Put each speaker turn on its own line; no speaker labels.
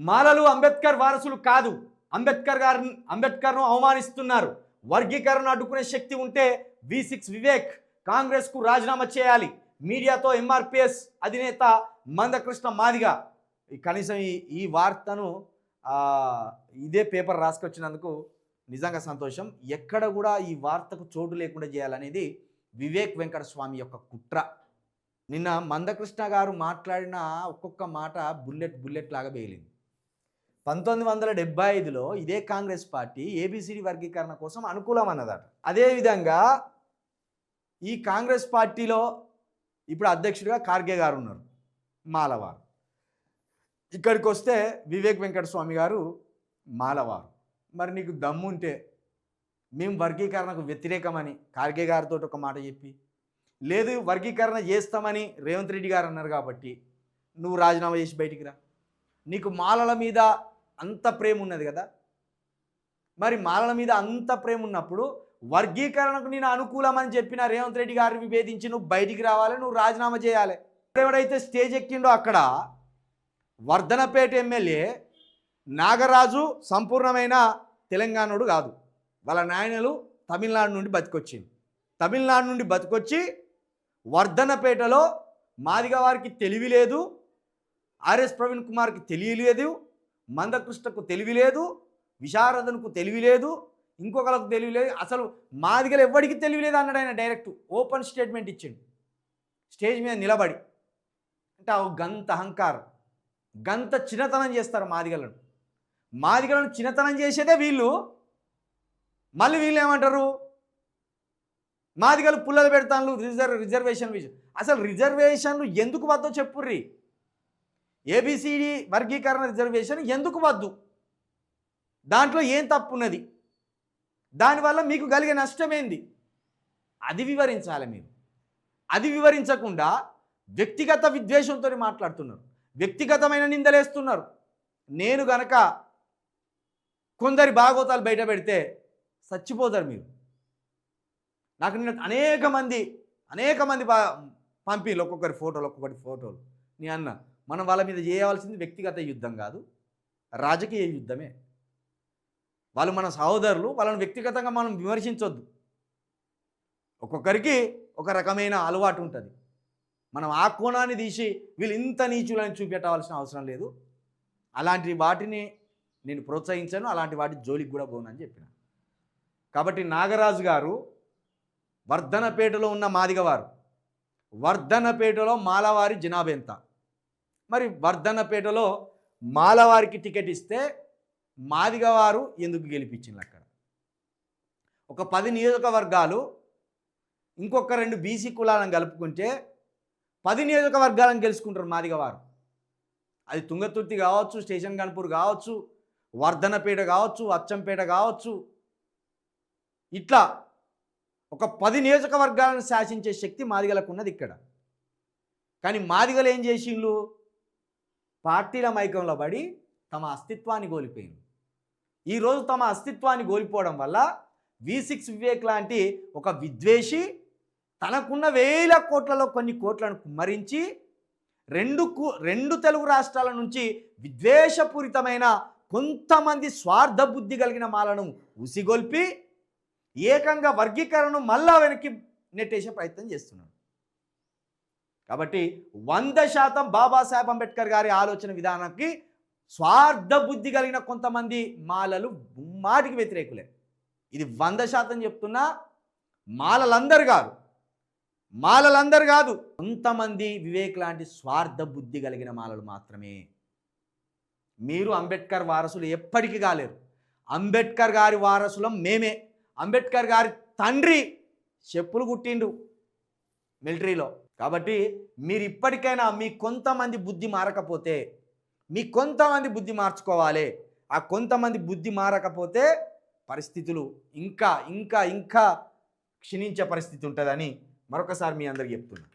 మాలలు అంబేద్కర్ వారసులు కాదు. అంబేద్కర్ను అవమానిస్తున్నారు. వర్గీకరణ అడ్డుకునే శక్తి ఉంటే V6 వివేక్ కాంగ్రెస్కు రాజీనామా చేయాలి. మీడియాతో MRPS అధినేత మందకృష్ణ మాదిగ. కనీసం ఈ వార్తను ఇదే పేపర్ రాసుకొచ్చినందుకు నిజంగా సంతోషం. ఎక్కడ కూడా ఈ వార్తకు చోటు లేకుండా చేయాలనేది వివేక్ వెంకట స్వామి యొక్క కుట్ర. నిన్న మందకృష్ణ గారు మాట్లాడిన ఒక్కొక్క మాట బుల్లెట్ లాగా పేలింది. 1975లో ఇదే కాంగ్రెస్ పార్టీ ABCD వర్గీకరణ కోసం అనుకూలం అన్నదట. అదేవిధంగా ఈ కాంగ్రెస్ పార్టీలో ఇప్పుడు అధ్యక్షుడిగా ఖార్గే గారు ఉన్నారు, మాలవారు. ఇక్కడికి వస్తే వివేక్ వెంకట స్వామి గారు మాలవారు. మరి నీకు దమ్ముంటే మేము వర్గీకరణకు వ్యతిరేకమని ఖార్గే గారితో ఒక మాట చెప్పి, లేదు వర్గీకరణ చేస్తామని రేవంత్ రెడ్డి గారు అన్నారు కాబట్టి నువ్వు రాజీనామా చేసి బయటికి రా. నీకు మాలల మీద అంత ప్రేమ ఉన్నది కదా, మరి మాలల మీద అంత ప్రేమ ఉన్నప్పుడు వర్గీకరణకు నేను అనుకూలమని చెప్పిన రేవంత్ రెడ్డి గారిని విభేదించి నువ్వు బయటికి రావాలి, నువ్వు రాజీనామా చేయాలి. ఎవడైతే స్టేజ్ ఎక్కిండో అక్కడ వర్ధనపేట ఎమ్మెల్యే నాగరాజు సంపూర్ణమైన తెలంగాణోడు కాదు. వాళ్ళ నాయనలు తమిళనాడు నుండి బతికొచ్చింది. తమిళనాడు నుండి బతికొచ్చి వర్ధనపేటలో మాదిగ వారికి తెలివి లేదు, RS ప్రవీణ్ కుమార్కి తెలియలేదు, మందకృష్ణకు తెలివి లేదు, విశారదన్కు తెలివి లేదు, ఇంకొకరికి తెలివి లేదు, అసలు మాదిగలు ఎవ్వడికి తెలివి లేదు అన్నాడు ఆయన. డైరెక్ట్ ఓపెన్ స్టేట్మెంట్ ఇచ్చిండు స్టేజ్ మీద నిలబడి. అంటే గంత అహంకారం, గంత చిన్నతనం చేస్తారు మాదిగలను. మాదిగలను చిన్నతనం చేసేదే వీళ్ళు. మళ్ళీ వీళ్ళు ఏమంటారు, మాదిగలు పుల్లలు పెడతాను రిజర్వేషన్ విషయం. అసలు రిజర్వేషన్లు ఎందుకు వద్దో చెప్పుర్రి. ABCD వర్గీకరణ రిజర్వేషన్ ఎందుకు వద్దు, దాంట్లో ఏం తప్పు ఉన్నది, దానివల్ల మీకు కలిగే నష్టమేంది, అది వివరించాలి మీరు. అది వివరించకుండా వ్యక్తిగత విద్వేషంతో మాట్లాడుతున్నారు, వ్యక్తిగతమైన నిందలేస్తున్నారు. నేను గనక కొందరి భాగోతాలు బయట పెడితే చచ్చిపోతారు మీరు. నాకు నిన్న అనేక మంది పంపిలు ఒక్కొక్కటి ఫోటోలు. నీ అన్న మనం వాళ్ళ మీద చేయవలసింది వ్యక్తిగత యుద్ధం కాదు, రాజకీయ యుద్ధమే. వాళ్ళు మన సహోదరులు, వాళ్ళని వ్యక్తిగతంగా మనం విమర్శించొద్దు. ఒక్కొక్కరికి ఒక రకమైన అలవాటు ఉంటుంది. మనం ఆ కోణాన్ని తీసి వీళ్ళు ఇంత నీచులని చూపెట్టవలసిన అవసరం లేదు. అలాంటి వాటిని నేను ప్రోత్సహించాను, అలాంటి వాటి జోలికి కూడా పోనని చెప్పిన. కాబట్టి నాగరాజు గారు వర్ధనపేటలో ఉన్న మాదిగవారు, వర్ధనపేటలో మాలవారి జనాభా ఎంత, మరి వర్ధనపేటలో మాలవారికి టికెట్ ఇస్తే మాదిగవారు ఎందుకు గెలిపించింది? అక్కడ ఒక 10 నియోజకవర్గాలు ఇంకొక 2 BC కులాలను కలుపుకుంటే 10 నియోజకవర్గాలను గెలుచుకుంటారు మాదిగవారు. అది తుంగతుర్తి కావచ్చు, స్టేషన్ గన్పూర్ కావచ్చు, వర్ధనపేట కావచ్చు, అచ్చంపేట కావచ్చు, ఇట్లా ఒక 10 నియోజకవర్గాలను శాసించే శక్తి మాదిగలకు ఉన్నది ఇక్కడ. కానీ మాదిగలు ఏం చేసిండ్రు, పార్టీల మైకంలో పడి తమ అస్తిత్వాన్ని కోల్పోయింది. ఈరోజు తమ అస్తిత్వాన్ని కోల్పోవడం వల్ల V6 వివేక్ లాంటి ఒక విద్వేషి తనకున్న 1000 కోట్లలో కొన్ని కోట్లను కుమ్మరించి రెండు తెలుగు రాష్ట్రాల నుంచి విద్వేషపూరితమైన కొంతమంది స్వార్థ బుద్ధి కలిగిన మాలను ఉసిగొల్పి ఏకంగా వర్గీకరణను మళ్ళా వెనక్కి నెట్టేసే ప్రయత్నం చేస్తున్నాడు. కాబట్టి 100% బాబాసాహెబ్ అంబేద్కర్ గారి ఆలోచన విధానానికి స్వార్థ బుద్ధి కలిగిన కొంతమంది మాలలు మాటికి వ్యతిరేకులే. ఇది 100% చెప్తున్నా. మాలలందరూ కాదు, కొంతమంది వివేక్ లాంటి స్వార్థ బుద్ధి కలిగిన మాలలు మాత్రమే. మీరు అంబేద్కర్ వారసులు ఎప్పటికీ కాలేరు. అంబేద్కర్ గారి వారసులం మేమే. అంబేద్కర్ గారి తండ్రి చెప్పులు కుట్టిండు మిలిటరీలో. కాబట్టి మీరు ఇప్పటికైనా మీ కొంతమంది బుద్ధి మారకపోతే, మీ కొంతమంది బుద్ధి మార్చుకోవాలి. ఆ కొంతమంది బుద్ధి మారకపోతే పరిస్థితులు ఇంకా క్షీణించే పరిస్థితి ఉంటుందని మరొకసారి మీ అందరికి చెప్తున్నాను.